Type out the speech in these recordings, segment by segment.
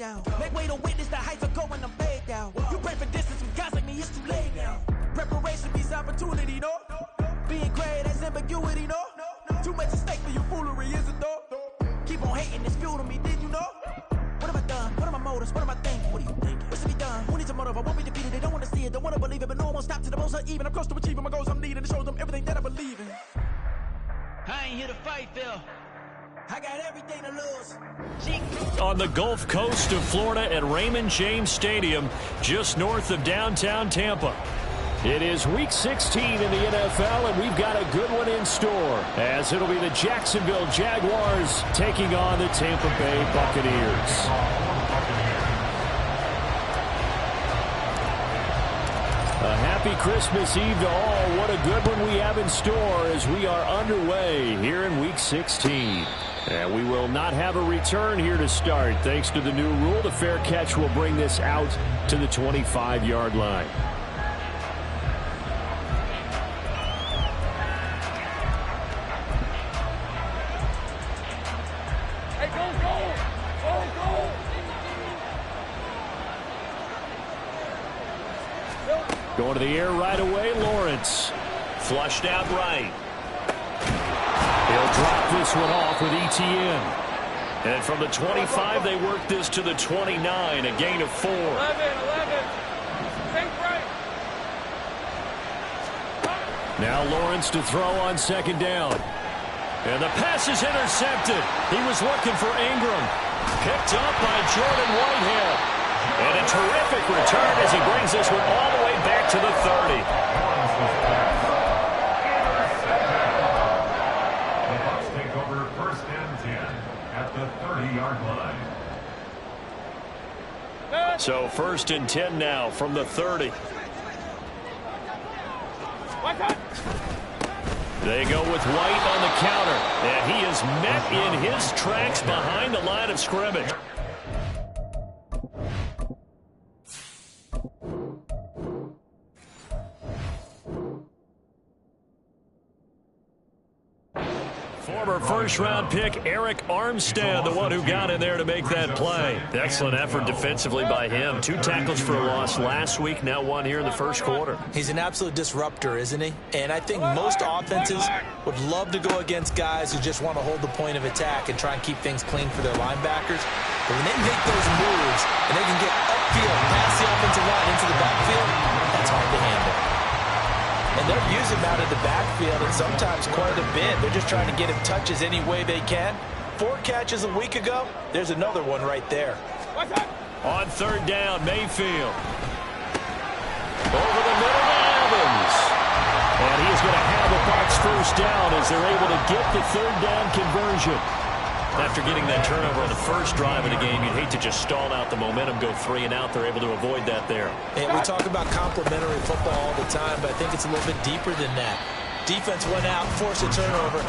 down. Make way to witness the heights of going, I'm laid down. You pray for distance with guys like me, it's too late now. Preparation beats opportunity, no? Being great, that's ambiguity, no? Too much at stake for your foolery, is it though? Keep on hating, it's fuel to me, did you know? What have I done? What are my motives? What am I thinking? What are you thinking? What should be done? Who needs a motive? I won't be defeated. They don't want to see it, don't want to believe it, but no one won't stop to the most even. I'm close to achieving my goals I'm needing to show them everything that I believe in. I ain't here to fight, Phil. I got everything to lose. On the Gulf Coast of Florida at Raymond James Stadium, just north of downtown Tampa. It is Week 16 in the NFL, and we've got a good one in store, as it'll be the Jacksonville Jaguars taking on the Tampa Bay Buccaneers. A happy Christmas Eve to all. What a good one we have in store as we are underway here in Week 16. And we will not have a return here to start. Thanks to the new rule, the fair catch will bring this out to the 25-yard line. Going to the air right away, Lawrence. Flushed out right. He'll drop this one off with ETN. And from the 25, they work this to the 29, a gain of 4. 11. Think right. Now Lawrence to throw on second down. And the pass is intercepted. He was looking for Ingram. Picked up by Jordan Whitehead. And a terrific return as he brings this one all the way back to the 30. The Bucs take over first and 10 at the 30-yard line. So first and 10 now from the 30. They go with White on the counter. And he is met in his tracks behind the line of scrimmage. Former first-round pick Eric Armstead, the one who got in there to make that play. Excellent effort defensively by him. 2 tackles for a loss last week, now 1 here in the first quarter. He's an absolute disruptor, isn't he? And I think most offenses would love to go against guys who just want to hold the point of attack and try and keep things clean for their linebackers. But when they make those moves and they can get upfield, past the offensive line into the backfield, that's hard to handle. And they're using him out of the backfield, and sometimes quite a bit. They're just trying to get him touches any way they can. 4 catches a week ago. There's another one right there. On third down, Mayfield. Over the middle to Evans. And he is going to have a Bucs first down as they're able to get the third down conversion. After getting that turnover on the first drive of the game, you'd hate to just stall out the momentum, go 3 and out. They're able to avoid that there. And we talk about complementary football all the time, but I think it's a little bit deeper than that. Defense went out, forced a turnover,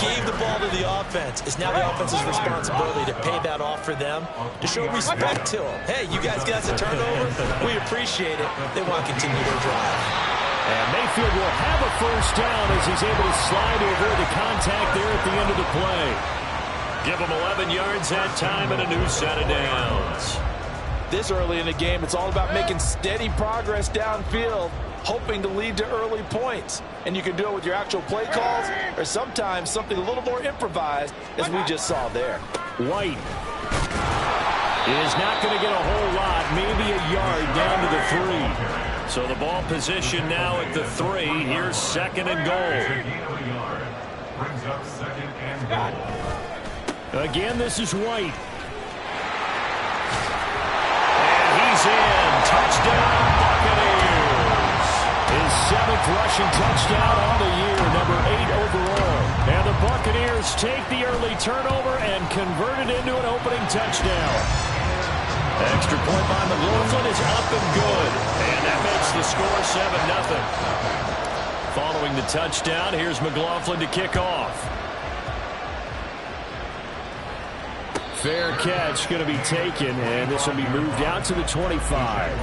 gave the ball to the offense. It's now the offense's responsibility to pay that off for them, to show respect to them. Hey, you guys got a turnover? We appreciate it. They want to continue their drive. And Mayfield will have a first down as he's able to slide to avoid the contact there at the end of the play. Give them 11 yards that time and a new set of downs. This early in the game, it's all about making steady progress downfield, hoping to lead to early points. And you can do it with your actual play calls or sometimes something a little more improvised, as we just saw there. White is not going to get a whole lot, maybe a yard down to the 3. So the ball position now at the 3. Here's second and goal. Brings up second and goal. Again, this is White. And he's in. Touchdown, Buccaneers. His 7th rushing touchdown on the year, number 8 overall. And the Buccaneers take the early turnover and convert it into an opening touchdown. Extra point by McLaughlin is up and good. And that makes the score 7-0. Following the touchdown, here's McLaughlin to kick off. Fair catch going to be taken, and this will be moved out to the 25.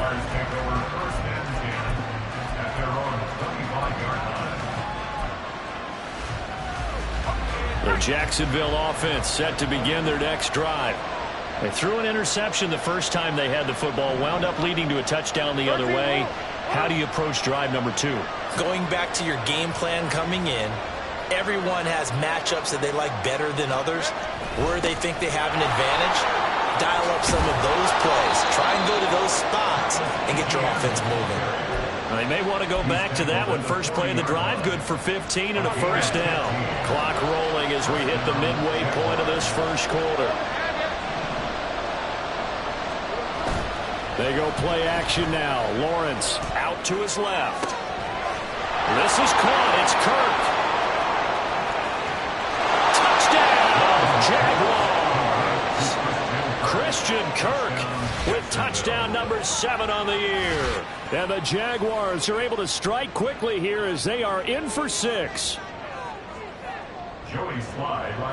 The Jacksonville offense set to begin their next drive. They threw an interception the first time they had the football, wound up leading to a touchdown the other way. How do you approach drive number 2? Going back to your game plan coming in, everyone has matchups that they like better than others, where they think they have an advantage. Dial up some of those plays. Try and go to those spots and get your offense moving. They may want to go back to that one. First play of the drive, good for 15 and a first down. Clock rolling as we hit the midway point of this first quarter. They go play action now. Lawrence out to his left. This is caught. It's Kirk. Touchdown, Jaguars. Christian Kirk with touchdown number 7 on the year. And the Jaguars are able to strike quickly here as they are in for 6.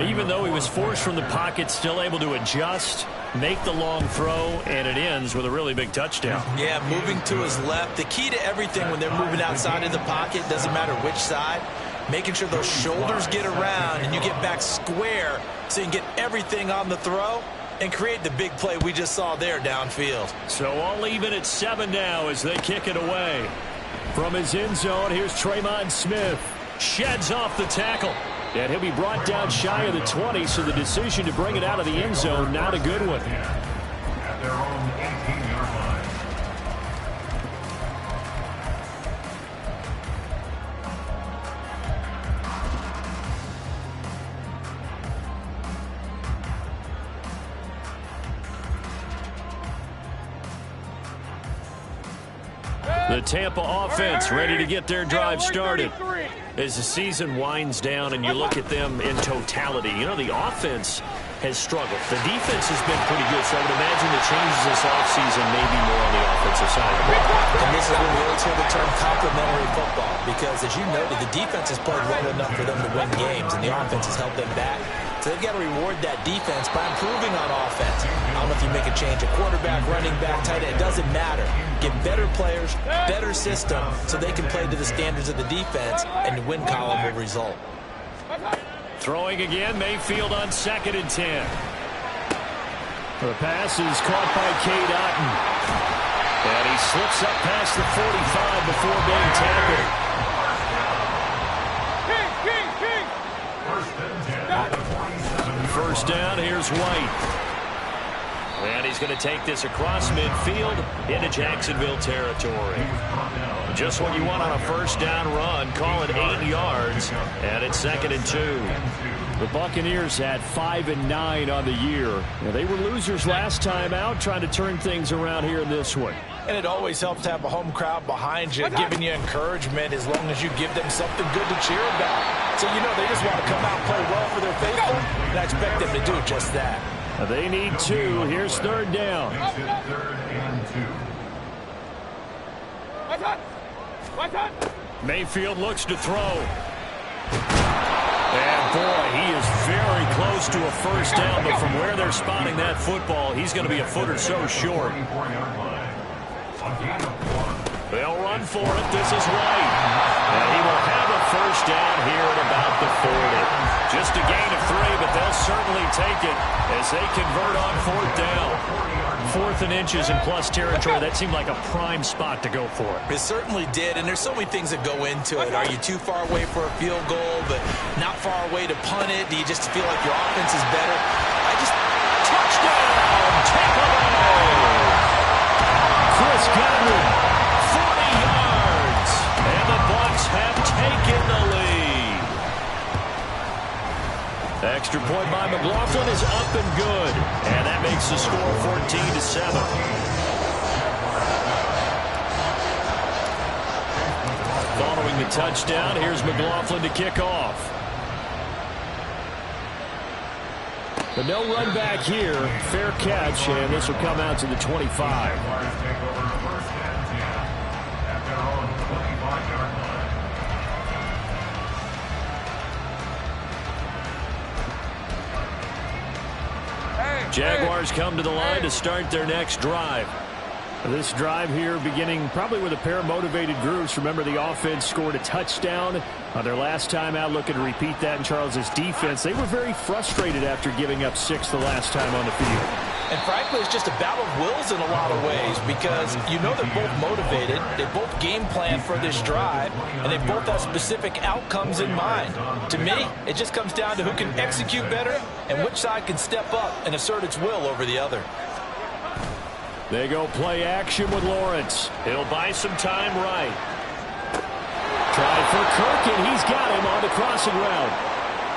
Even though he was forced from the pocket, still able to adjust, make the long throw, and it ends with a really big touchdown. Yeah, moving to his left. The key to everything when they're moving outside of the pocket, doesn't matter which side, making sure those shoulders get around and you get back square so you can get everything on the throw and create the big play we just saw there downfield. So all even at 7 now as they kick it away. From his end zone, here's Tremon Smith. Sheds off the tackle. And he'll be brought down shy of the 20, so the decision to bring it out of the end zone, not a good one. At their own 18-yard line. The Tampa offense ready to get their drive started. As the season winds down and you look at them in totality, you know, the offense has struggled. The defense has been pretty good, so I would imagine the changes this offseason may be more on the offensive side of the ball. And this is where we always hear the term complementary football, because as you noted, the defense has played well enough for them to win games, and the offense has held them back. So they've got to reward that defense by improving on offense. I don't know if you make a change, a quarterback, running back, tight end, it doesn't matter. Get better players, better system, so they can play to the standards of the defense, and the win column will result. Throwing again, Mayfield on 2nd and 10. The pass is caught by Cade Otton. And he slips up past the 45 before being tackled. First down, here's White. And he's going to take this across midfield into Jacksonville territory. Just what you want on a first down run. Call it 8 yards, and it's 2nd and 2. The Buccaneers had 5 and 9 on the year. Now, they were losers last time out, trying to turn things around here in this one. And it always helps to have a home crowd behind you, giving you encouragement as long as you give them something good to cheer about. So you know they just want to come out and play well for their faithful, and I expect them to do just that. They need 2. Here's 3rd down. Mayfield looks to throw. And boy, he is very close to a first down, but from where they're spotting that football, he's going to be a foot or so short. They'll run for it. This is White. And he will have a first down here at about the 40. Just a gain of 3, but they'll certainly take it as they convert on 4th down. 4th and inches in plus territory. That seemed like a prime spot to go for it. It certainly did, and there's so many things that go into it. Are you too far away for a field goal, but not far away to punt it? Do you just feel like your offense is better? Touchdown! Tampa Bay! Chris Godwin, 40 yards, and the Bucs have taken the lead. Extra point by McLaughlin is up and good, and that makes the score 14-7. Following the touchdown, here's McLaughlin to kick off. But no run back here. Fair catch, and this will come out to the 25. Jaguars come to the line to start their next drive. This drive here beginning probably with a pair of motivated groups. Remember, the offense scored a touchdown on their last time out, looking to repeat that in Charles's defense. They were very frustrated after giving up 6 the last time on the field. And frankly, it's just a battle of wills in a lot of ways because you know they're both motivated, they both game plan for this drive, and they both have specific outcomes in mind. To me, it just comes down to who can execute better and which side can step up and assert its will over the other. They go play action with Lawrence. He'll buy some time right. Try for Kirk, and he's got him on the crossing route.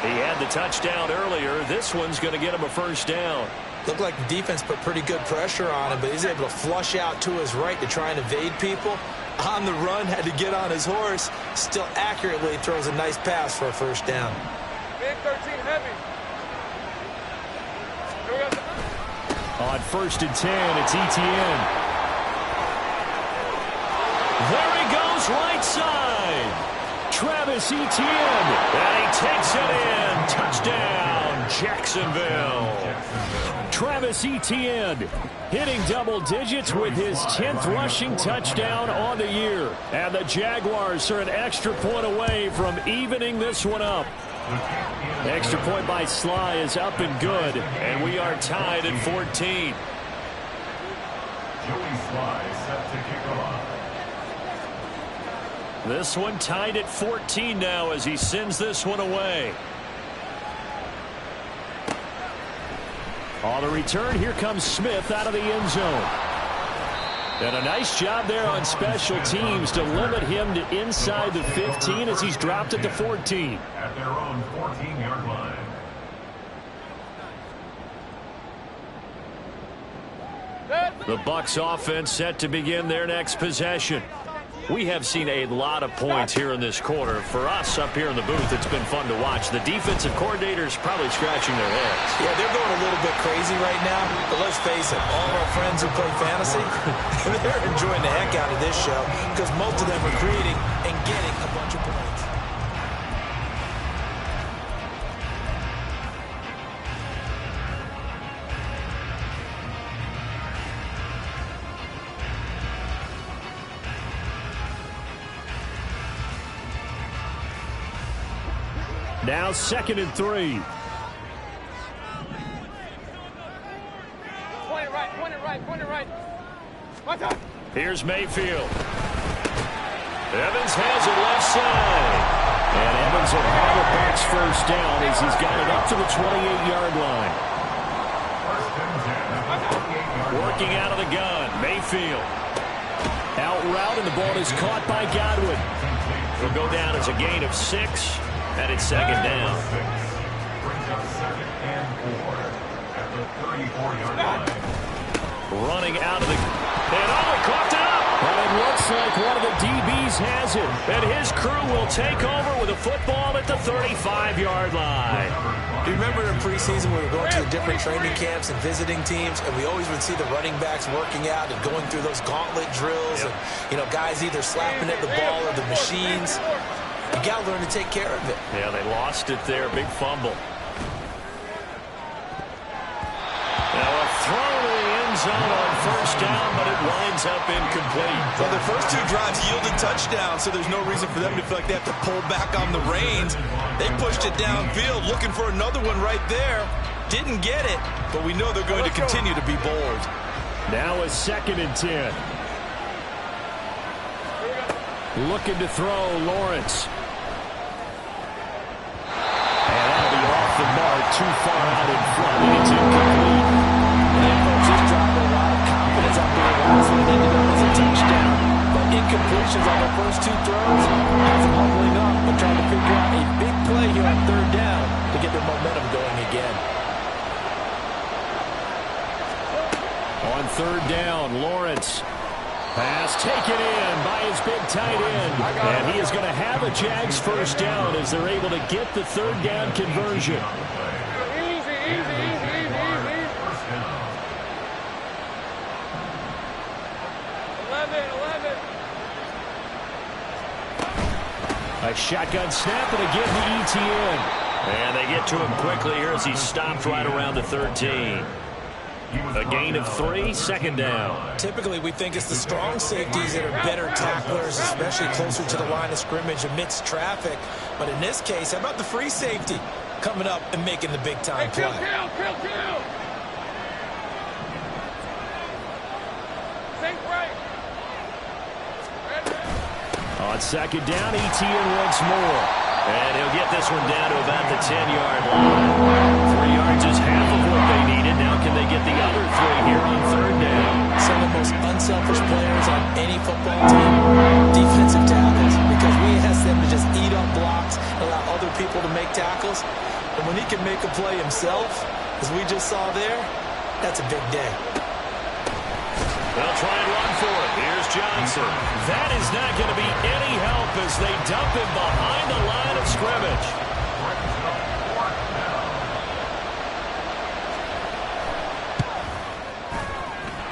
He had the touchdown earlier. This one's going to get him a first down. Looked like the defense put pretty good pressure on him, but he's able to flush out to his right to try and evade people. On the run, had to get on his horse. Still accurately throws a nice pass for a first down. Big 13 heavy. On 1st and 10, it's Etienne. There he goes, right side. Travis Etienne, and he takes it in. Touchdown, Jacksonville. Travis Etienne hitting double digits with his 10th rushing touchdown on the year. And the Jaguars are an extra point away from evening this one up. Extra point by Sly is up and good, and we are tied at 14. Joey Sly set to kick off. This one tied at 14 now as he sends this one away. On the return, here comes Smith out of the end zone. And a nice job there on special teams to limit him to inside the 15 as he's dropped at the 14. At their own 14-yard line. The Bucs offense set to begin their next possession. We have seen a lot of points here in this quarter. For us up here in the booth, it's been fun to watch. The defensive coordinators probably scratching their heads. Yeah, they're going a little bit crazy right now. But let's face it, all of our friends who play fantasy, they're enjoying the heck out of this show because most of them are creating and getting a bunch of points. Now 2nd and 3. Point it right, point it right, point it right. Watch out. Here's Mayfield. Evans has it left side. And Evans will have a Bucs first down as he's got it up to the 28-yard line. Working out of the gun, Mayfield. Out route, and the ball is caught by Godwin. It'll go down as a gain of 6. And it's 2nd down. Brings up 2nd and 4 at the 34-yard line. Running out of the... And he caught it up! And it looks like one of the DBs has it. And his crew will take over with a football at the 35-yard line. Do you remember in preseason we were going to the different training camps and visiting teams, and we always would see the running backs working out and going through those gauntlet drills, and, you know, guys either slapping at the ball or the machines. You got to learn to take care of it. Yeah, they lost it there. Big fumble. Now a throw to the end zone on first down, but it winds up incomplete. Well, their first 2 drives yielded touchdowns, so there's no reason for them to feel like they have to pull back on the reins. They pushed it downfield, looking for another one right there. Didn't get it, but we know they're going to continue to be bold. Now a 2nd and 10. Looking to throw, Lawrence. And that'll be off the mark, too far out in front. It's incomplete. And folks, just dropping a lot of confidence after the last one. It ended up as a touchdown. But incompletions on the first 2 throws has them humbling up and trying to figure out a big play here on 3rd down to get their momentum going again. On 3rd down, Lawrence. Pass taken in by his big tight end. And he is going to have a Jags first down as they're able to get the 3rd down conversion. Easy, easy, easy, easy, easy. 11. A shotgun snap and again to Etienne. And they get to him quickly here as he stopped right around the 13. A gain of 3, 2nd down. Typically, we think it's the strong safeties that are better tacklers, especially closer to the line of scrimmage amidst traffic. But in this case, how about the free safety coming up and making the big-time play? Kill. On second down, ETN once more. And he'll get this one down to about the 10-yard line. 3 yards is half of what they needed. Now can they get the other 3 here on third down? Some of the most unselfish players on any football team, defensive tackles, because we ask them to just eat up blocks and allow other people to make tackles. And when he can make a play himself, as we just saw there, that's a big day. They'll try and run for it. Here's Johnson. That is not going to be any help as they dump him behind the line of scrimmage.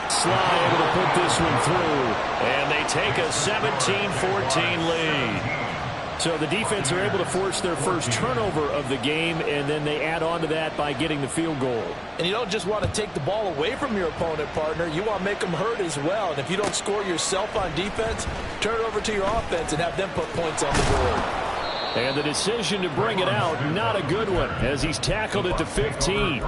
Sly able to put this one through, and they take a 17-14 lead. So the defense are able to force their first turnover of the game, and then they add on to that by getting the field goal. And you don't just want to take the ball away from your opponent, partner. You want to make them hurt as well. And if you don't score yourself on defense, turn it over to your offense and have them put points on the board. And the decision to bring it out, not a good one, as he's tackled it to 15.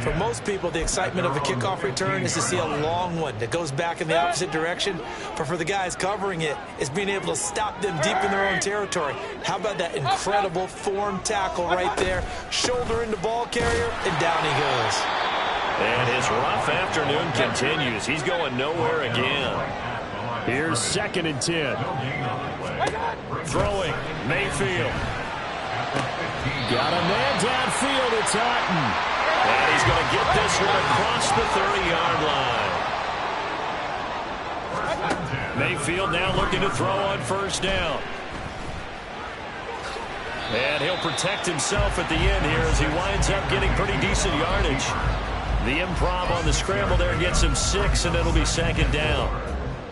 For most people, the excitement of a kickoff return is to see a long one that goes back in the opposite direction. But for the guys covering it, it's being able to stop them deep in their own territory. How about that incredible form tackle right there? Shoulder into ball carrier, and down he goes. And his rough afternoon continues. He's going nowhere again. Here's 2nd and 10. Throwing, Mayfield. Got a man downfield, it's Otten. And he's going to get this one across the 30-yard line. Mayfield now looking to throw on first down. And he'll protect himself at the end here as he winds up getting pretty decent yardage. The improv on the scramble there gets him 6, and it'll be 2nd down.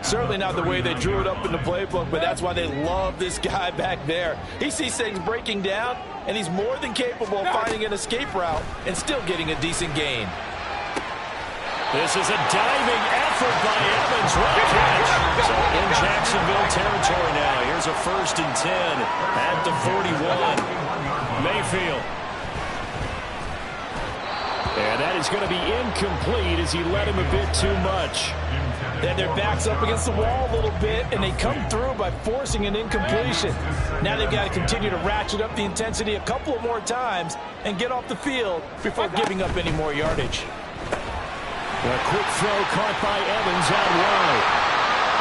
Certainly not the way they drew it up in the playbook, but that's why they love this guy back there. He sees things breaking down, and he's more than capable of finding an escape route and still getting a decent gain. This is a diving effort by Evans. What a catch. So in Jacksonville territory now. Here's a 1st and 10 at the 41. Mayfield. And that is going to be incomplete as he led him a bit too much. Then their back's up against the wall a little bit, and they come through by forcing an incompletion. Now they've got to continue to ratchet up the intensity a couple of more times and get off the field before giving up any more yardage. A quick throw caught by Evans out wide.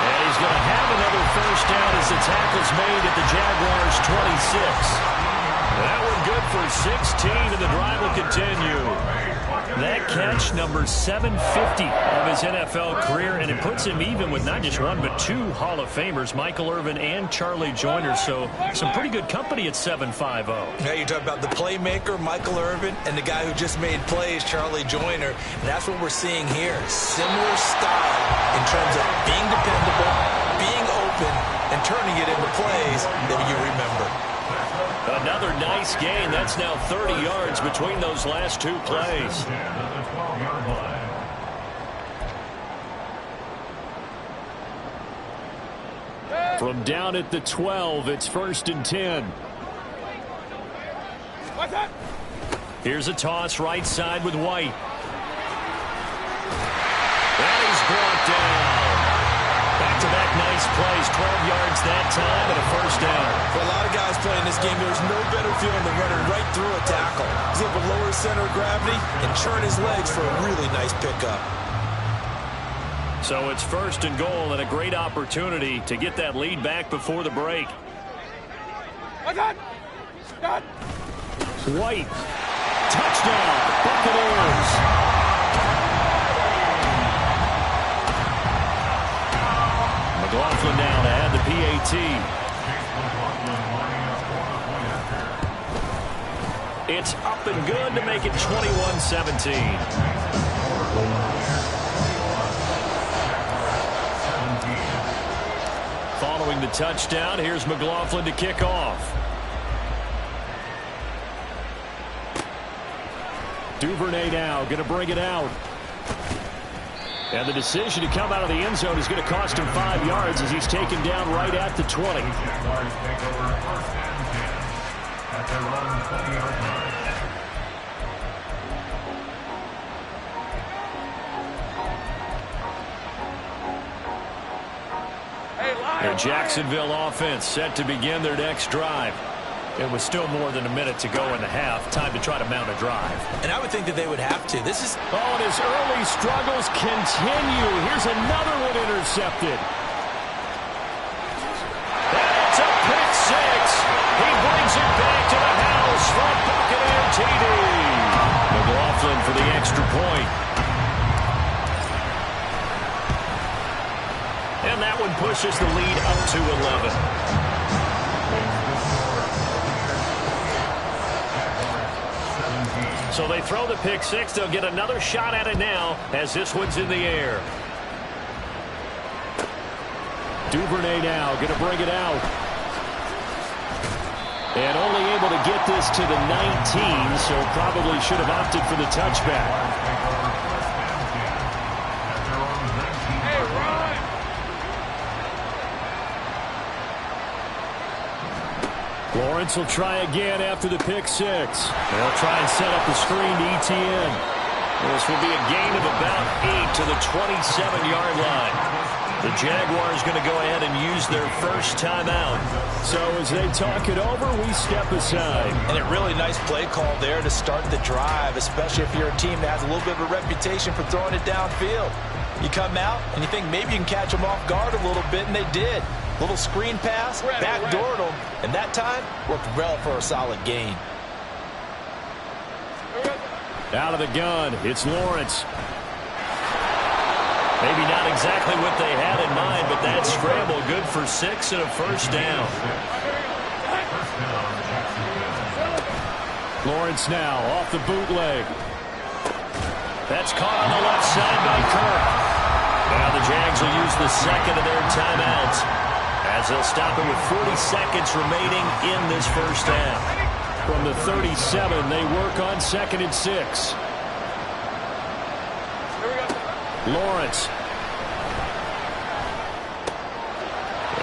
And he's going to have another first down as the tackle's made at the Jaguars' 26. That one good for 16, and the drive will continue. That catch, number 750 of his NFL career, and it puts him even with not just one but 2 Hall of Famers, Michael Irvin and Charlie Joyner. So some pretty good company at 750. Now you're talking about the playmaker, Michael Irvin, and the guy who just made plays, Charlie Joyner. And that's what we're seeing here. Similar style in terms of being dependable, being open, and turning it into plays that you remember. Another nice gain. That's now 30 yards between those last 2 plays. From down at the 12, it's 1st and 10. Here's a toss right side with White. That is brought down. Back-to-back nice plays, 12 yards that time and a first down. For a lot of guys playing this game, there's no better feeling than running right through a tackle. He's able to lower his center of gravity and churn his legs for a really nice pickup. So it's 1st and goal and a great opportunity to get that lead back before the break. White. Touchdown. Buccaneers. McLaughlin now to add the PAT. It's up and good to make it 21-17. Following the touchdown, here's McLaughlin to kick off. Duvernay now going to bring it out. And the decision to come out of the end zone is going to cost him 5 yards as he's taken down right at the 20. The Jacksonville offense set to begin their next drive. It was still more than a minute to go in the half. Time to try to mount a drive. And I would think that they would have to. This is... Oh, and his early struggles continue. Here's another one intercepted. And it's a pick six. He brings it back to the house for a Buccaneer TD. McLaughlin for the extra point. And that one pushes the lead up to 11. So they throw the pick six. They'll get another shot at it now as this one's in the air. Duvernay now going to bring it out. And only able to get this to the 19, so probably should have opted for the touchback. Lawrence will try again after the pick six. They'll try and set up the screen to ETN. This will be a gain of about 8 to the 27-yard line. The Jaguars going to go ahead and use their first timeout. So as they talk it over, we step aside. And a really nice play call there to start the drive, especially if you're a team that has a little bit of a reputation for throwing it downfield. You come out and you think maybe you can catch them off guard a little bit, and they did. Little screen pass, backdoored them, and that time worked well for a solid gain. Out of the gun, it's Lawrence. Maybe not exactly what they had in mind, but that scramble good for 6 and a first down. Lawrence now off the bootleg. That's caught on the left side by Kirk. Now the Jags will use the second of their timeouts as they'll stop it with 40 seconds remaining in this first half. From the 37, they work on 2nd and 6. Lawrence.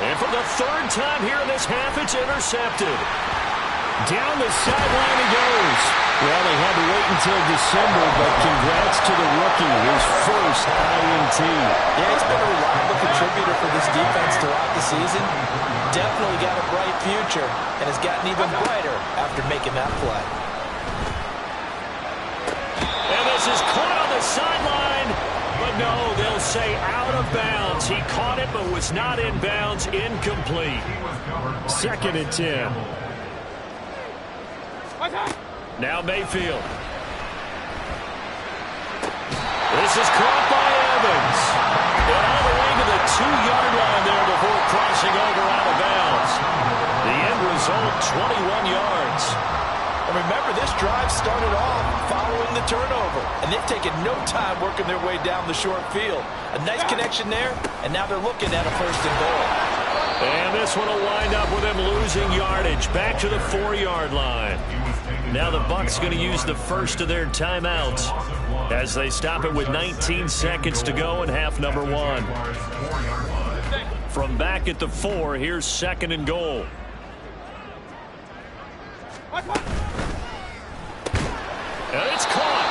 And for the third time here in this half, it's intercepted. Down the sideline he goes. Well, they had to wait until December, but congrats to the rookie, his first INT. Yeah, he's been a reliable contributor for this defense throughout the season. Definitely got a bright future and has gotten even brighter after making that play. And this is caught on the sideline. But no, they'll say out of bounds. He caught it, but was not in bounds. Incomplete. 2nd and 10. Now Mayfield. This is caught by Evans. And all the way to the 2-yard line there before crossing over out of bounds. The end result, 21 yards. And remember, this drive started off following the turnover, and they've taken no time working their way down the short field. A nice connection there, and now they're looking at a 1st and goal. And this one will wind up with them losing yardage back to the 4-yard line. Now the Bucs going to use the first of their timeouts as they stop it with 19 seconds to go in half number 1. From back at the 4, here's 2nd and goal. And it's caught.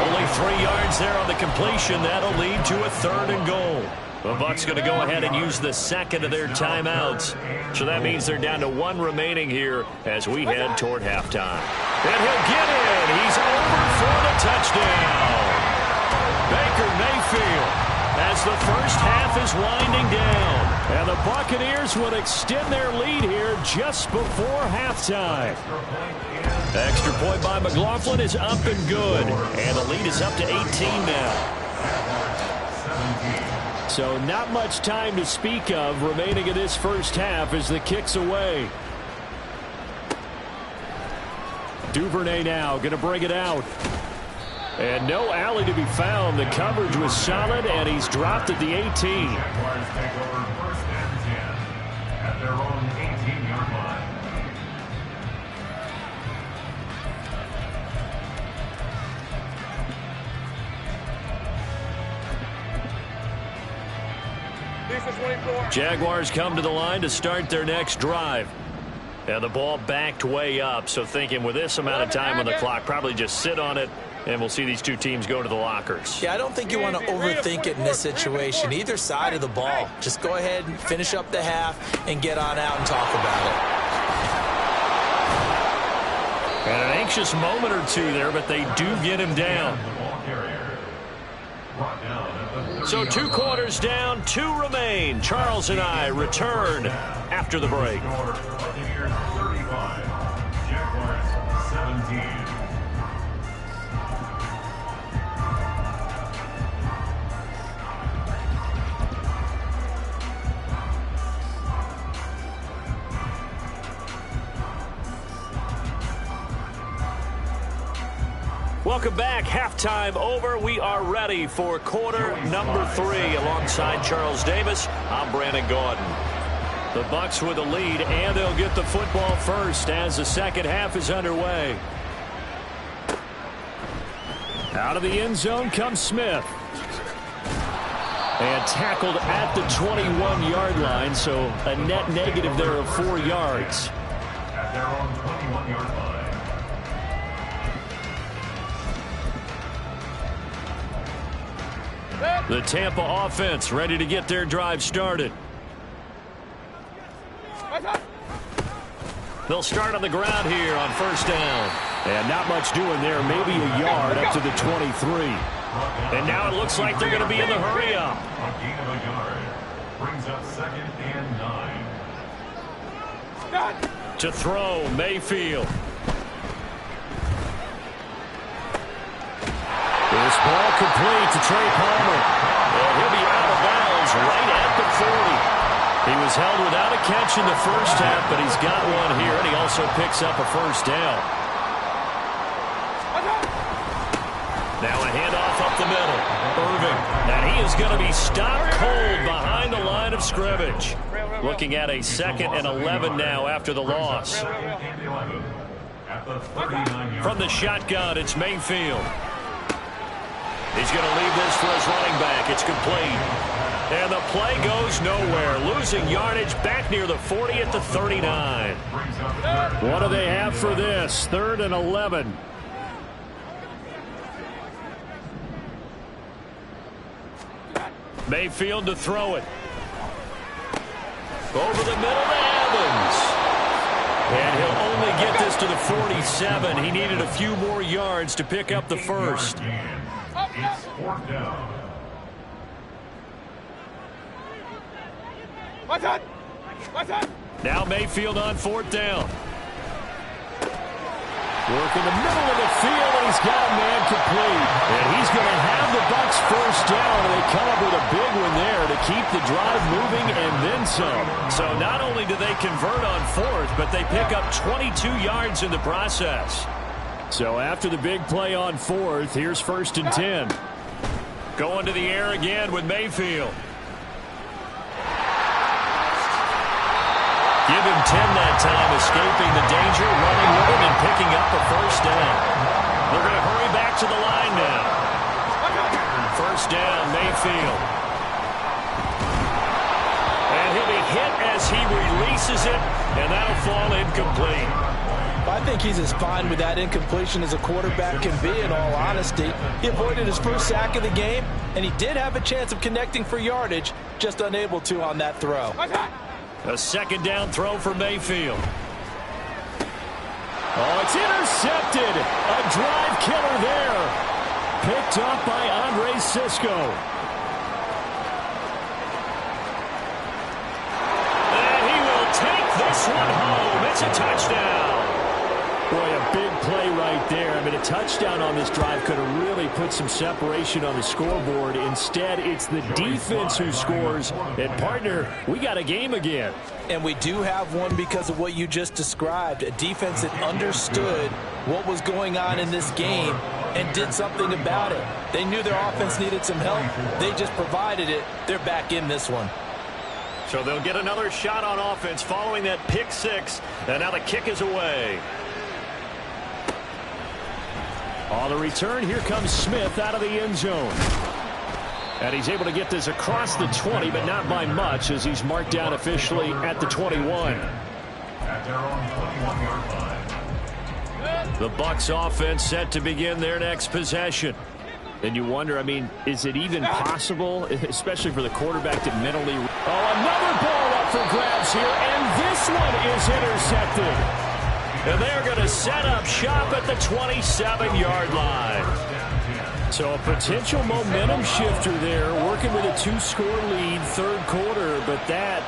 Only 3 yards there on the completion. That'll lead to a 3rd and goal. The Bucs going to go ahead and use the second of their timeouts. So that means they're down to 1 remaining here as we head toward halftime. And he'll get in. He's over for the touchdown. Baker Mayfield as the first half is winding down. And the Buccaneers would extend their lead here just before halftime. Extra point by McLaughlin is up and good. And the lead is up to 18 now. So not much time to speak of remaining in this first half as the kick's away. Duvernay now going to bring it out. And no alley to be found. The coverage was solid, and he's dropped at the 18. Jaguars take over 1st and 10 at their own 18-yard line. Jaguars come to the line to start their next drive. And the ball backed way up, so thinking with this amount of time on the clock, probably just sit on it And we'll see these two teams go to the lockers. Yeah, I don't think you want to overthink it in this situation. Either side of the ball. Just go ahead and finish up the half and get on out and talk about it. And an anxious moment or two there, but they do get him down. So 2 quarters down, 2 remain. Charles and I return after the break. Welcome back. Halftime over. We are ready for quarter number 3. Alongside Charles Davis, I'm Brandon Gordon. The Bucs with a lead, and they'll get the football first as the second half is underway. Out of the end zone comes Smith. And tackled at the 21-yard line, so a net negative there of 4 yards. At their own 21-yard line. The Tampa offense ready to get their drive started. They'll start on the ground here on first down. And not much doing there, maybe a yard up to the 23. And now it looks like they're going to be in the hurry up. A gain of a yard. Brings up 2nd and 9. To throw, Mayfield. This ball complete to Trey Palmer. And he'll be out of bounds right at the 40. He was held without a catch in the first half, but he's got one here, and he also picks up a first down. Now a handoff up the middle. Irving. And he is going to be stopped cold behind the line of scrimmage. Looking at a 2nd and 11 now after the loss. From the shotgun, it's Mayfield. He's going to leave this for his running back. It's complete. And the play goes nowhere. Losing yardage back near the 40 at the 39. What do they have for this? 3rd and 11. Mayfield to throw it. Over the middle to Evans. And he'll only get this to the 47. He needed a few more yards to pick up the first. It's 4th down. Now Mayfield on 4th down. Work in the middle of the field, and he's got a man complete. And he's going to have the Bucs first down, and they come up with a big one there to keep the drive moving and then some. So not only do they convert on 4th, but they pick up 22 yards in the process. So after the big play on 4th, here's 1st and 10. Going to the air again with Mayfield. Give him 10 that time, escaping the danger, running with him, and picking up a first down. They're going to hurry back to the line now. First down, Mayfield. And he'll be hit as he releases it, and that'll fall incomplete. I think he's as fine with that incompletion as a quarterback can be, in all honesty. He avoided his first sack of the game, and he did have a chance of connecting for yardage, just unable to on that throw. A 2nd down throw for Mayfield. Oh, it's intercepted. A drive killer there. Picked up by Andre Sisco. And he will take this one home. It's a touchdown. Boy, a big play right there. I mean, a touchdown on this drive could have really put some separation on the scoreboard. Instead, it's the defense who scores. And, partner, we got a game again. And we do have one because of what you just described. A defense that understood what was going on in this game and did something about it. They knew their offense needed some help. They just provided it. They're back in this one. So they'll get another shot on offense following that pick 6. And now the kick is away. On the return, here comes Smith out of the end zone. And he's able to get this across the 20, but not by much, as he's marked down officially at the 21. At their own 21-yard line. The Bucs offense set to begin their next possession. And you wonder, I mean, is it even possible, especially for the quarterback to mentally... Oh, another ball up for grabs here, and this one is intercepted. And they're going to set up shop at the 27-yard line. So a potential momentum shifter there, working with a 2-score lead, third quarter, but that,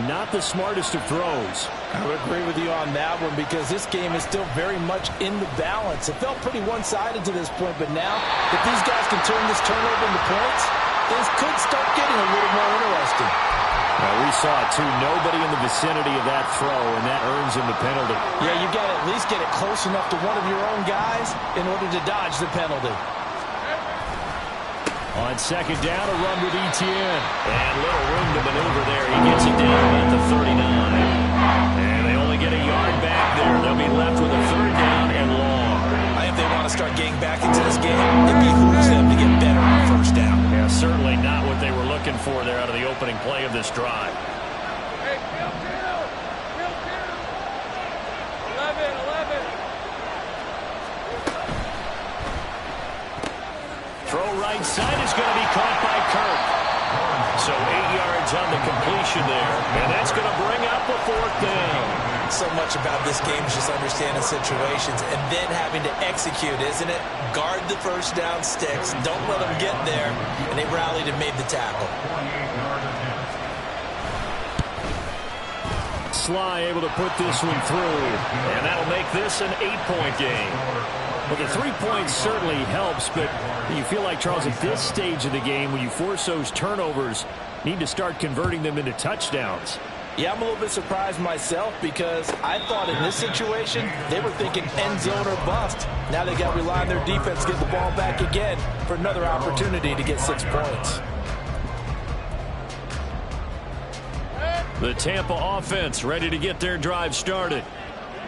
not the smartest of throws. I would agree with you on that one because this game is still very much in the balance. It felt pretty one-sided to this point, but now if these guys can turn this turnover into points, things could start getting a little more interesting. Well, we saw it too. Nobody in the vicinity of that throw, and that earns him the penalty. Yeah, you got to at least get it close enough to one of your own guys in order to dodge the penalty. On second down, a run with Etienne. And little room to maneuver there. He gets it down at the 39. And they only get a yard back there. They'll be left with a third down and long. I think they want to start getting back into this game. It behooves them to get better on first down. Yeah, certainly not what they were looking for there out of the opening play of this drive. Hey, Bill, 11. Throw right side is going to be caught by Kirk. So 8 yards on the completion there. And that's going to bring up a fourth down. So much about this game is just understanding situations and then having to execute, isn't it? Guard the first down sticks. Don't let them get there. And they rallied and made the tackle. Sly able to put this one through. And that'll make this an 8-point game. Well, the 3 points certainly helps, but you feel like, Charles, at this stage of the game, when you force those turnovers, need to start converting them into touchdowns. Yeah, I'm a little bit surprised myself because I thought in this situation, they were thinking end zone or bust. Now they got to rely on their defense to get the ball back again for another opportunity to get 6 points. The Tampa offense ready to get their drive started.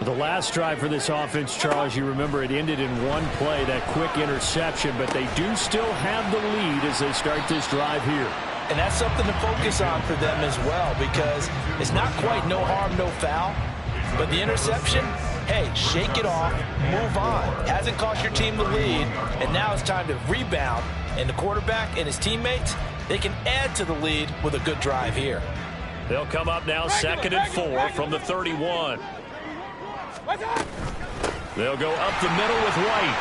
The last drive for this offense, Charles, you remember it ended in one play, that quick interception, but they do still have the lead as they start this drive here. And that's something to focus on for them as well because it's not quite no harm, no foul, but the interception, hey, shake it off, move on. Hasn't cost your team the lead, and now it's time to rebound, and the quarterback and his teammates, they can add to the lead with a good drive here. They'll come up now 2nd and 4 from the 31. They'll go up the middle with White.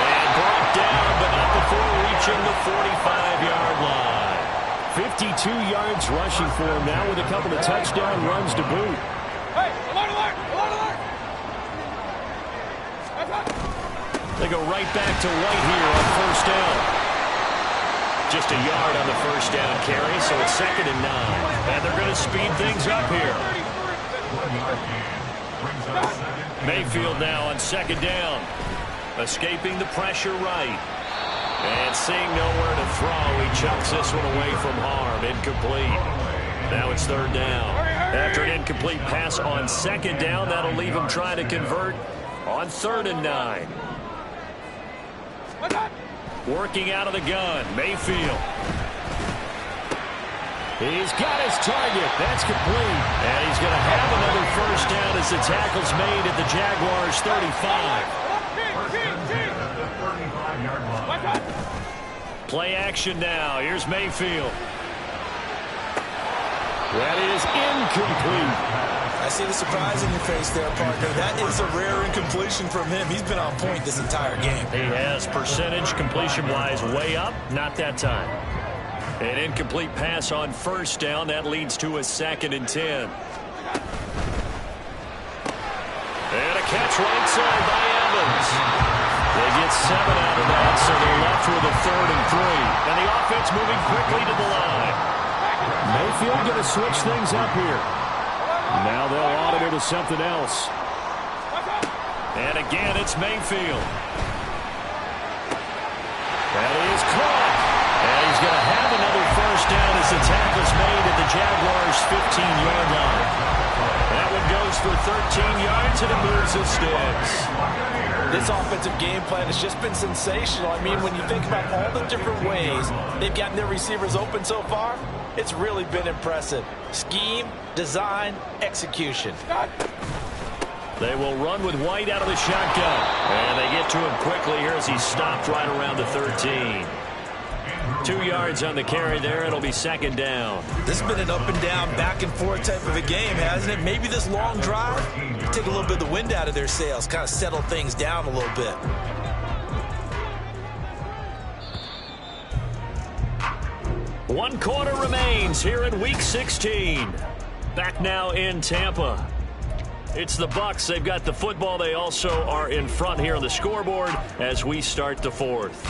And brought down, but not before reaching the 45-yard line. 52 yards rushing for him now with a couple of touchdown runs to boot. Hey, alert! They go right back to White here on first down. Just a yard on the first down carry, so it's 2nd and 9. And they're going to speed things up here. Mayfield now on 2nd down. Escaping the pressure right. And seeing nowhere to throw, he chucks this one away from harm. Incomplete. Now it's 3rd down. After an incomplete pass on 2nd down, that'll leave him trying to convert on 3rd and 9. Working out of the gun, Mayfield. He's got his target. That's complete. And he's going to have another first down as the tackle's made at the Jaguars' 35. Play action now. Here's Mayfield. That is incomplete. I see the surprise in your face there, partner. That is a rare incompletion from him. He's been on point this entire game. He has percentage completion-wise way up. Not that time. An incomplete pass on first down. That leads to a 2nd and 10. And a catch right side by Evans. They get 7 out of that, so they're left with a 3rd and 3. And the offense moving quickly to the line. Mayfield going to switch things up here. Now they'll audit it with something else. And again, it's Mayfield. That is caught. And he's going to have another first down as the tackle's made at the Jaguars' 15-yard line. That one goes for 13 yards, and it moves the sticks. This offensive game plan has just been sensational. I mean, when you think about all the different ways they've gotten their receivers open so far, it's really been impressive. Scheme, design, execution. They will run with White out of the shotgun. And they get to him quickly here as he stopped right around the 13. 2 yards on the carry there. It'll be second down. This has been an up and down, back and forth type of a game, hasn't it? Maybe this long drive, take a little bit of the wind out of their sails, kind of settle things down a little bit. One quarter remains here in Week 16. Back now in Tampa. It's the Bucs. They've got the football. They also are in front here on the scoreboard as we start the fourth.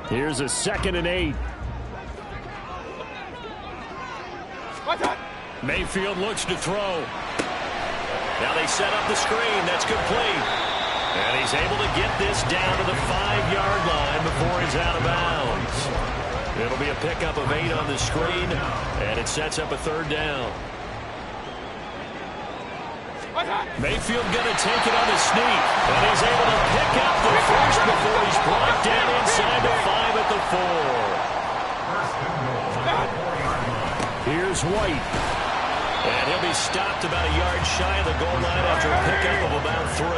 Here's a 2nd and 8. Mayfield looks to throw. Now they set up the screen. That's complete. And he's able to get this down to the 5-yard line before he's out of bounds. It'll be a pickup of 8 on the screen, and it sets up a 3rd down. Mayfield going to take it on the sneak, and he's able to pick up the first before he's brought down inside the 5 at the 4. Here's White, and he'll be stopped about a yard shy of the goal line after a pickup of about 3.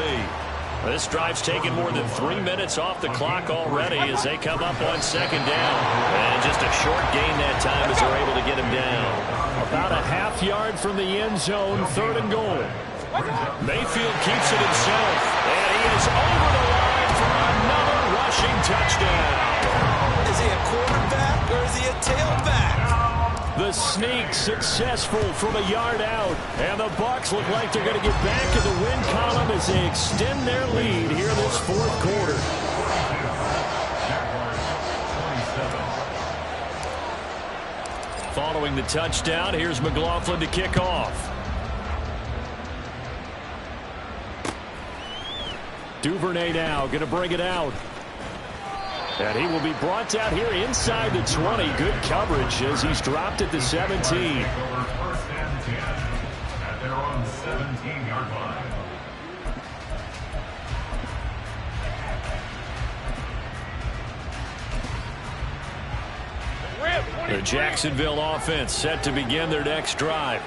This drive's taken more than 3 minutes off the clock already as they come up on 2nd down. And just a short gain that time as they're able to get him down. About a half yard from the end zone, 3rd and goal. Mayfield keeps it himself, and he is over the line for another rushing touchdown. Is he a quarterback or is he a tailback? The sneak successful from a yard out, and the Bucs look like they're going to get back in the win column as they extend their lead here this 4th quarter. Following the touchdown, here's McLaughlin to kick off. Duvernay now going to bring it out. And he will be brought down here inside the 20. Good coverage as he's dropped at the 17. First and 10 at their own 17-yard line. The Jacksonville offense set to begin their next drive.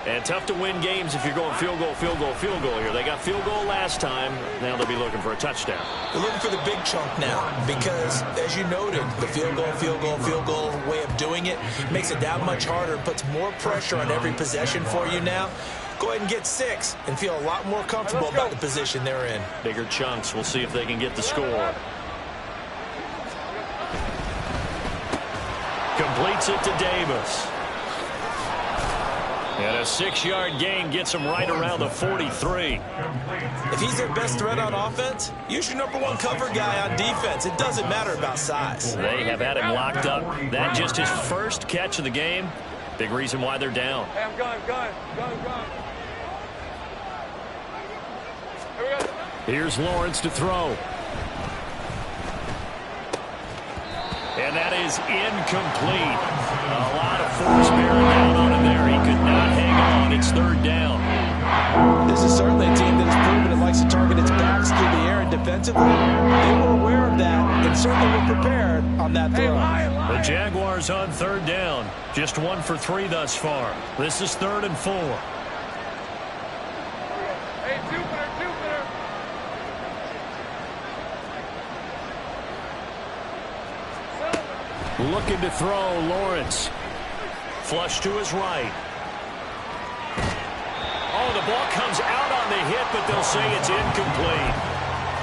And tough to win games if you're going field goal, field goal, field goal here. They got field goal last time. Now they'll be looking for a touchdown. They're looking for the big chunk now because, as you noted, the field goal, field goal, field goal way of doing it makes it that much harder, puts more pressure on every possession for you now. Go ahead and get 6 and feel a lot more comfortable about the position they're in. Bigger chunks. We'll see if they can get the score. Completes it to Davis. And a 6-yard gain gets him right around the 43. If he's their best threat on offense, use your #1 cover guy on defense. It doesn't matter about size. They have had him locked up. That just his first catch of the game. Big reason why they're down. Hey, I'm going. Here we go. Here's Lawrence to throw. And that is incomplete. A lot of force bearing down on him there. He could not hang on. It's 3rd down. This is certainly a team that has proven it likes to target its backs through the air and defensively. They were aware of that and certainly were prepared on that throw. The Jaguars on 3rd down. Just 1 for 3 thus far. This is 3rd and 4. Hey, Jupiter. Looking to throw, Lawrence. Flush to his right. Oh, the ball comes out on the hit, but they'll say it's incomplete.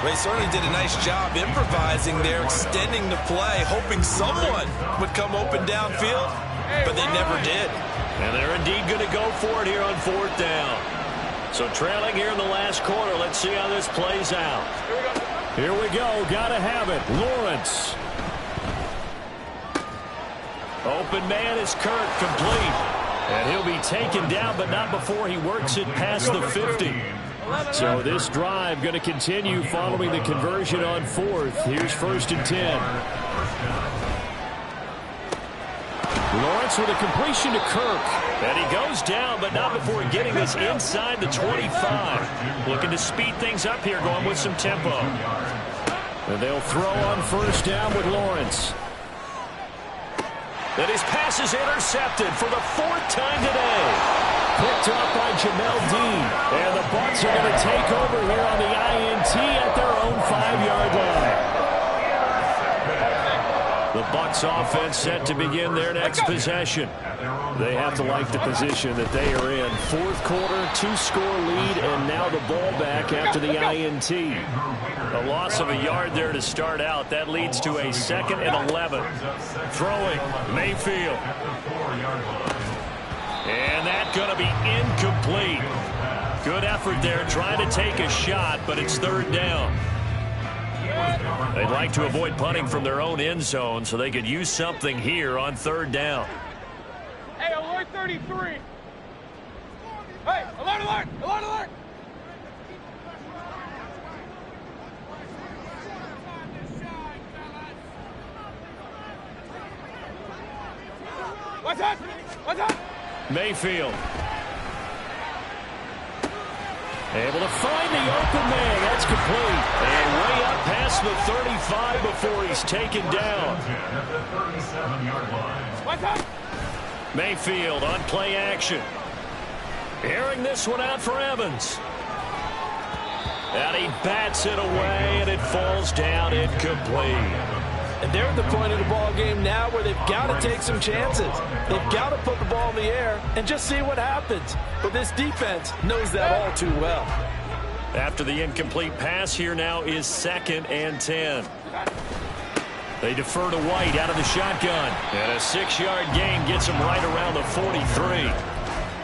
They certainly did a nice job improvising there, extending the play, hoping someone would come open downfield, but they never did. And they're indeed going to go for it here on 4th down. So trailing here in the last quarter. Let's see how this plays out. Here we go. Got to have it. Lawrence. Open man is Kirk, complete. And he'll be taken down, but not before he works it past the 50. So this drive going to continue following the conversion on 4th. Here's 1st and 10. Lawrence with a completion to Kirk. And he goes down, but not before getting this inside the 25. Looking to speed things up here, going with some tempo. And they'll throw on 1st down with Lawrence. And his pass is intercepted for the 4th time today. Picked up by Jamel Dean. And the Bucs are going to take over here on the INT at their own 5-yard line. The Bucs offense set to begin their next possession. They have to like the position that they are in. Fourth quarter, 2-score lead, and now the ball back after the INT. A loss of a yard there to start out. That leads to a 2nd and 11. Throwing, Mayfield. And that's going to be incomplete. Good effort there trying to take a shot, but it's 3rd down. They'd like to avoid punting from their own end zone so they could use something here on 3rd down. Hey, alert 33. Hey, alert, alert, alert, alert. What's up? What's up? Mayfield. Able to find the open man. That's complete. And way up past the 35 before he's taken down. What's up? Mayfield on play action. Airing this one out for Evans. And he bats it away, and it falls down incomplete. And they're at the point of the ball game now where they've got to take some chances. They've got to put the ball in the air and just see what happens. But this defense knows that all too well. After the incomplete pass, here now is 2nd and 10. They defer to White out of the shotgun. And a 6-yard gain gets him right around the 43.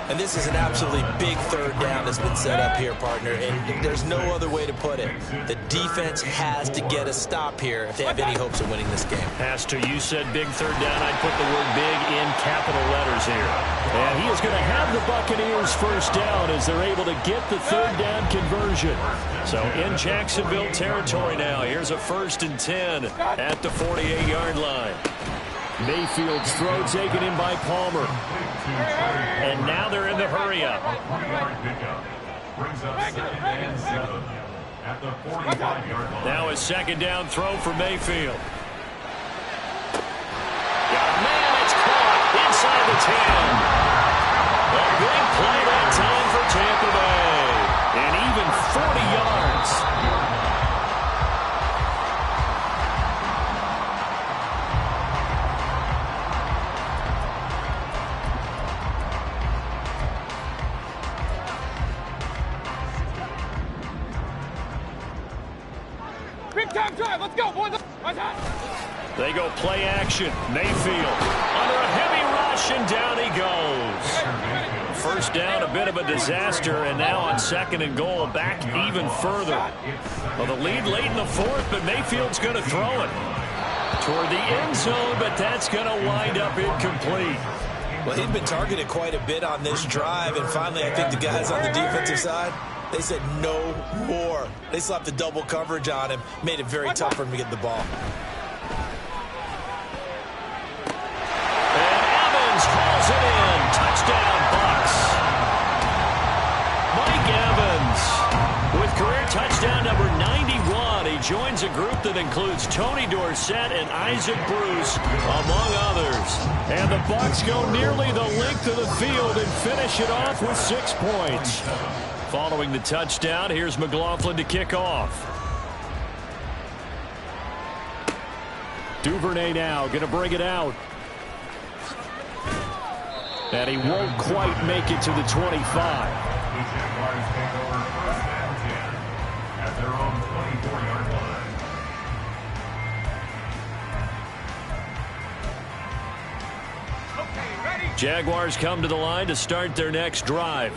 And this is an absolutely big 3rd down that's been set up here, partner, and there's no other way to put it. The defense has to get a stop here if they have any hopes of winning this game. Pastor, you said big 3rd down. I'd put the word big in capital letters here. And he is going to have the Buccaneers 1st down as they're able to get the 3rd down conversion. So in Jacksonville territory now. Here's a 1st and 10 at the 48-yard line. Mayfield's throw taken in by Palmer. And now they're in the hurry-up. Now a 2nd down throw for Mayfield. Got a man, it's caught inside the 10. A big play that time for Tampa Bay. And even 40 yards. Big time drive. Let's go, boys. They go play action. Mayfield under a heavy rush, and down he goes. 1st down, a bit of a disaster, and now on 2nd and goal, back even further. Well, the lead late in the 4th, but Mayfield's going to throw it toward the end zone, but that's going to wind up incomplete. Well, he'd been targeted quite a bit on this drive, and finally I think the guys on the defensive side, they said no more. They slapped the double coverage on him, made it very tough for him to get the ball. And Evans hauls it in. Touchdown, Bucs. Mike Evans with career touchdown number 91. He joins a group that includes Tony Dorsett and Isaac Bruce, among others. And the Bucs go nearly the length of the field and finish it off with 6 points. Following the touchdown, here's McLaughlin to kick off. Duvernay now going to bring it out. And he won't quite make it to the 25. At their own 24-yard line. Jaguars come to the line to start their next drive.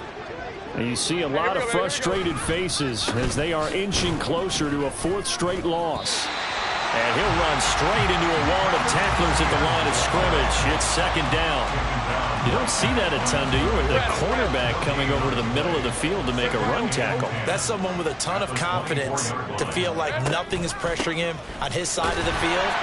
And you see a lot of frustrated faces as they are inching closer to a 4th straight loss. And he'll run straight into a wall of tacklers at the line of scrimmage. It's 2nd down. You don't see that a ton, do you? With the cornerback coming over to the middle of the field to make a run tackle. That's someone with a ton of confidence to feel like nothing is pressuring him on his side of the field.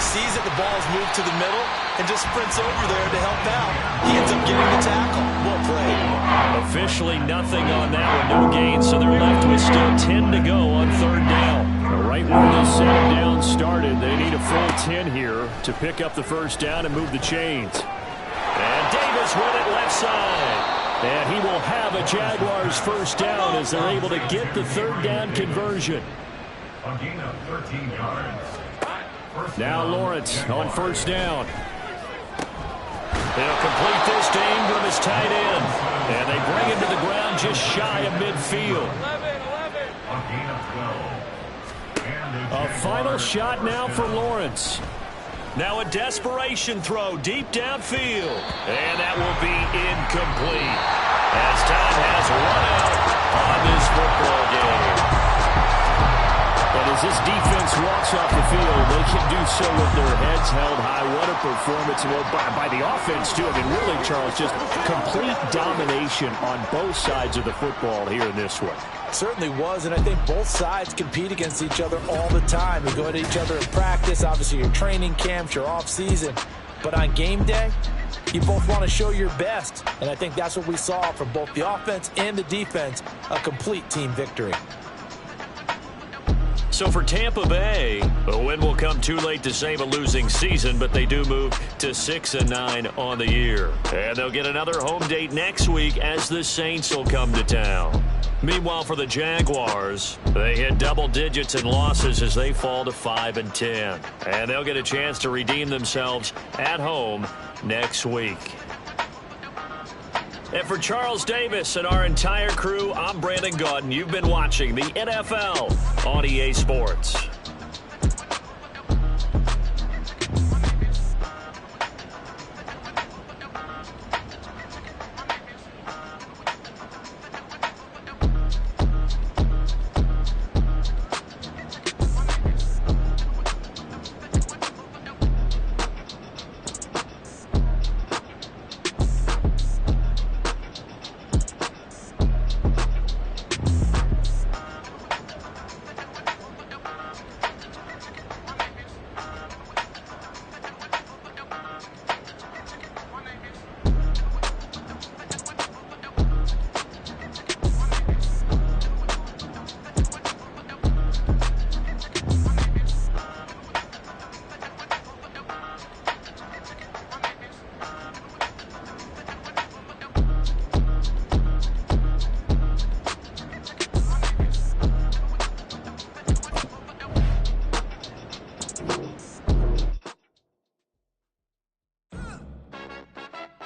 Sees that the ball's moved to the middle and just sprints over there to help out. He ends up getting the tackle. Well played. Officially nothing on that one. No gain, so they're left with still 10 to go on 3rd down. Right where the 2nd down started, they need a full 10 here to pick up the 1st down and move the chains. And Davis with it left side. And he will have a Jaguars first down as they're able to get the third down conversion. A gain of 13 yards. Now Lawrence on first down. They'll complete this to Ingram as tight end. And they bring him to the ground just shy of midfield. A gain of 12. A final shot now for Lawrence. Now a desperation throw deep downfield. And that will be incomplete as time has run out on this football game. And as this defense walks off the field, they can do so with their heads held high. What a performance by the offense, too. I mean, really, Charles, just complete domination on both sides of the football here in this one. Certainly was, and I think both sides compete against each other all the time. You go at each other in practice, obviously your training camps, your off-season. But on game day, you both want to show your best. And I think that's what we saw from both the offense and the defense, a complete team victory. So for Tampa Bay, a win will come too late to save a losing season, but they do move to 6-9 on the year. And they'll get another home date next week as the Saints will come to town. Meanwhile, for the Jaguars, they hit double digits in losses as they fall to 5-10. And they'll get a chance to redeem themselves at home next week. And for Charles Davis and our entire crew, I'm Brandon Gaudin. You've been watching the NFL on EA Sports.